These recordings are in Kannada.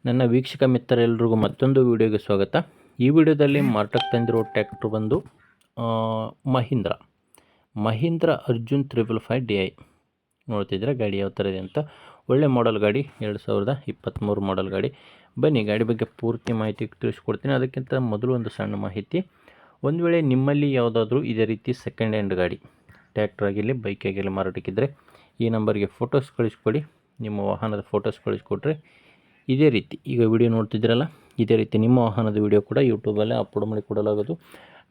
ನನ್ನ ವೀಕ್ಷಕ ಮಿತ್ರರೆಲ್ಲರಿಗೂ ಮತ್ತೊಂದು ವಿಡಿಯೋಗೆ ಸ್ವಾಗತ. ಈ ವಿಡಿಯೋದಲ್ಲಿ ಮಾರಾಟಕ್ಕೆ ತಂದಿರೋ ಟ್ರ್ಯಾಕ್ಟರ್ ಬಂದು ಮಹೀಂದ್ರ ಅರ್ಜುನ್ 555 DI ನೋಡ್ತಿದ್ರೆ ಗಾಡಿ ಯಾವ ಥರ ಇದೆ ಅಂತ. ಒಳ್ಳೆ ಮಾಡೆಲ್ ಗಾಡಿ, 2023 ಮಾಡೆಲ್ ಗಾಡಿ. ಬನ್ನಿ ಗಾಡಿ ಬಗ್ಗೆ ಪೂರ್ತಿ ಮಾಹಿತಿ ತಿಳಿಸ್ಕೊಡ್ತೀನಿ. ಅದಕ್ಕಿಂತ ಮೊದಲು ಒಂದು ಸಣ್ಣ ಮಾಹಿತಿ, ಒಂದು ವೇಳೆ ನಿಮ್ಮಲ್ಲಿ ಯಾವುದಾದ್ರೂ ಇದೇ ರೀತಿ ಸೆಕೆಂಡ್ ಹ್ಯಾಂಡ್ ಗಾಡಿ ಟ್ರ್ಯಾಕ್ಟರ್ ಆಗಿರಲಿ ಬೈಕ್ ಆಗಿರಲಿ ಮಾರಾಟಕ್ಕಿದ್ದರೆ ಈ ನಂಬರ್ಗೆ ಫೋಟೋಸ್ ಕಳಿಸ್ಕೊಡಿ. ನಿಮ್ಮ ವಾಹನದ ಫೋಟೋಸ್ ಕಳಿಸ್ಕೊಟ್ರೆ ಇದೇ ರೀತಿ ಈಗ ವಿಡಿಯೋ ನೋಡ್ತಿದ್ದೀರಲ್ಲ, ಇದೇ ರೀತಿ ನಿಮ್ಮ ವಾಹನದ ವಿಡಿಯೋ ಕೂಡ ಯೂಟ್ಯೂಬಲ್ಲೇ ಅಪ್ಲೋಡ್ ಮಾಡಿ ಕೊಡಲಾಗೋದು.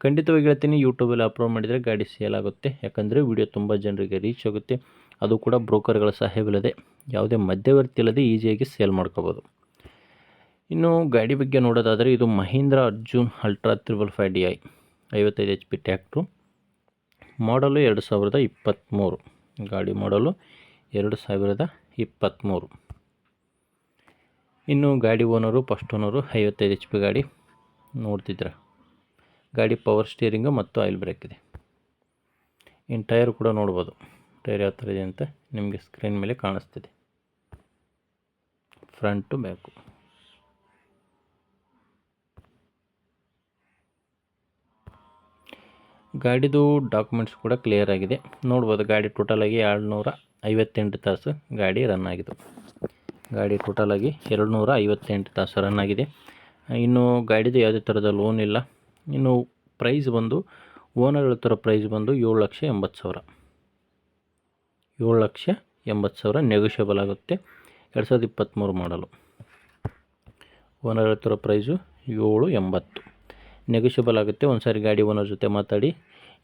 ಖಂಡಿತವಾಗಿ ಹೇಳ್ತೀನಿ, ಯೂಟ್ಯೂಬಲ್ಲಿ ಅಪ್ಲೋಡ್ ಮಾಡಿದರೆ ಗಾಡಿ ಸೇಲ್ ಆಗುತ್ತೆ. ಯಾಕಂದರೆ ವಿಡಿಯೋ ತುಂಬ ಜನರಿಗೆ ರೀಚ್ ಆಗುತ್ತೆ. ಅದು ಕೂಡ ಬ್ರೋಕರ್ಗಳ ಸಹಾಯವಿಲ್ಲದೆ, ಯಾವುದೇ ಮಧ್ಯವರ್ತಿ ಇಲ್ಲದೆ ಈಸಿಯಾಗಿ ಸೇಲ್ ಮಾಡ್ಕೋಬೋದು. ಇನ್ನು ಗಾಡಿ ಬಗ್ಗೆ ನೋಡೋದಾದರೆ, ಇದು Mahindra Arjun ultra 555 DI 55 HP tractor. ಮಾಡಲು 2023. ಗಾಡಿ ಮಾಡಲು 2023. ಇನ್ನು ಗಾಡಿ ಓನರು ಫಸ್ಟ್ ಓನರು, 55 HP ಗಾಡಿ ನೋಡ್ತಿದ್ರೆ. ಗಾಡಿ ಪವರ್ ಸ್ಟೀರಿಂಗು ಮತ್ತು ಆಯಿಲ್ ಬ್ರೇಕ್ ಇದೆ. ಇನ್ನು ಟೈರ್ ಕೂಡ ನೋಡ್ಬೋದು, ಟೈರ್ ಯಾವ ಥರ ಇದೆ ಅಂತ ನಿಮಗೆ ಸ್ಕ್ರೀನ್ ಮೇಲೆ ಕಾಣಿಸ್ತಿದೆ. Front back. ಗಾಡಿದು ಡಾಕ್ಯುಮೆಂಟ್ಸ್ ಕೂಡ ಕ್ಲಿಯರ್ ಆಗಿದೆ ನೋಡ್ಬೋದು. ಗಾಡಿ ಟೋಟಲಾಗಿ 258 ತಾಸು ಗಾಡಿ ರನ್ ಆಗಿದೆ. ಗಾಡಿ ಟೋಟಲಾಗಿ 258 ತಾಸು ರನ್ ಆಗಿದೆ. ಇನ್ನು ಗಾಡಿದು ಯಾವುದೇ ಥರದ ಲೋನ್ ಇಲ್ಲ. ಇನ್ನು ಪ್ರೈಸ್ ಬಂದು ಓನರ್ ಹೇಳ್ತಿರೋ ಪ್ರೈಸ್ ಬಂದು 7,80,000. 7,80,000 ನೆಗೋಷಿಯಬಲ್ ಆಗುತ್ತೆ. 2023 ಮಾಡಲು. ಓನರ್ ಹೇಳ್ತಿರೋ ಪ್ರೈಸು 7,80,000 ನೆಗೋಷಿಯಬಲ್ ಆಗುತ್ತೆ. ಒಂದು ಸಾರಿ ಗಾಡಿ ಓನರ್ ಜೊತೆ ಮಾತಾಡಿ.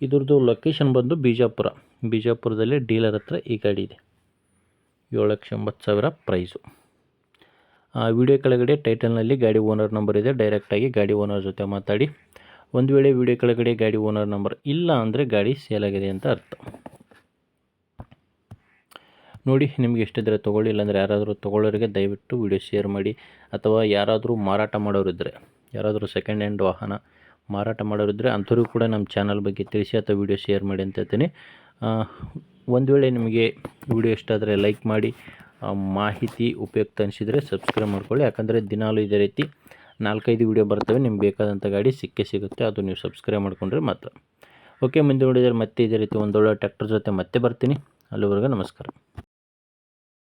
ಇದ್ರದ್ದು ಲೊಕೇಶನ್ ಬಂದು ಬಿಜಾಪುರದಲ್ಲಿ ಡೀಲರ್ ಹತ್ರ ಈ ಗಾಡಿ ಇದೆ. 7,80,000 ಪ್ರೈಸು. ವಿಡಿಯೋ ಕೆಳಗಡೆ ಟೈಟಲ್ನಲ್ಲಿ ಗಾಡಿ ಓನರ್ ನಂಬರ್ ಇದೆ. ಡೈರೆಕ್ಟಾಗಿ ಗಾಡಿ ಓನರ್ ಜೊತೆ ಮಾತಾಡಿ. ಒಂದು ವೇಳೆ ವಿಡಿಯೋ ಕೆಳಗಡೆ ಗಾಡಿ ಓನರ್ ನಂಬರ್ ಇಲ್ಲ ಅಂದರೆ ಗಾಡಿ ಸೇಲ್ ಆಗಿದೆ ಅಂತ ಅರ್ಥ. ನೋಡಿ, ನಿಮಗೆ ಎಷ್ಟಿದ್ರೆ ತೊಗೊಳ್ಳಿ. ಇಲ್ಲಾಂದರೆ ಯಾರಾದರೂ ತೊಗೊಳ್ಳೋರಿಗೆ ದಯವಿಟ್ಟು ವಿಡಿಯೋ ಶೇರ್ ಮಾಡಿ. ಅಥವಾ ಯಾರಾದರೂ ಮಾರಾಟ ಮಾಡೋರಿದ್ದರೆ, ಯಾರಾದರೂ ಸೆಕೆಂಡ್ ಹ್ಯಾಂಡ್ ವಾಹನ ಮಾರಾಟ ಮಾಡೋರಿದ್ದರೆ ಅಂಥವ್ರಿಗೂ ಕೂಡ ನಮ್ಮ ಚಾನಲ್ ಬಗ್ಗೆ ತಿಳಿಸಿ ಅಥವಾ ವಿಡಿಯೋ ಶೇರ್ ಮಾಡಿ ಅಂತ ಹೇಳ್ತೀನಿ. ಒಂದು ವೇಳೆ ನಿಮಗೆ ವಿಡಿಯೋ ಇಷ್ಟ ಆದರೆ ಲೈಕ್ ಮಾಡಿ. ಮಾಹಿತಿ ಉಪಯುಕ್ತ ಅನಿಸಿದರೆ ಸಬ್ಸ್ಕ್ರೈಬ್ ಮಾಡ್ಕೊಳ್ಳಿ. ಯಾಕಂದರೆ ದಿನಾಲೂ ಇದೇ ರೀತಿ 4-5 ವಿಡಿಯೋ ಬರ್ತವೆ. ನಿಮ್ಗೆ ಬೇಕಾದಂಥ ಗಾಡಿ ಸಿಗುತ್ತೆ. ಅದು ನೀವು ಸಬ್ಸ್ಕ್ರೈಬ್ ಮಾಡ್ಕೊಂಡ್ರೆ ಮಾತ್ರ. ಓಕೆ, ಮುಂದೆ ನೋಡಿದರೆ ಮತ್ತೆ ಇದೇ ರೀತಿ ಒಂದೊಳ್ಳೆ ಟ್ರ್ಯಾಕ್ಟರ್ ಜೊತೆ ಮತ್ತೆ ಬರ್ತೀನಿ. ಅಲ್ಲಿವರೆಗೂ ನಮಸ್ಕಾರ.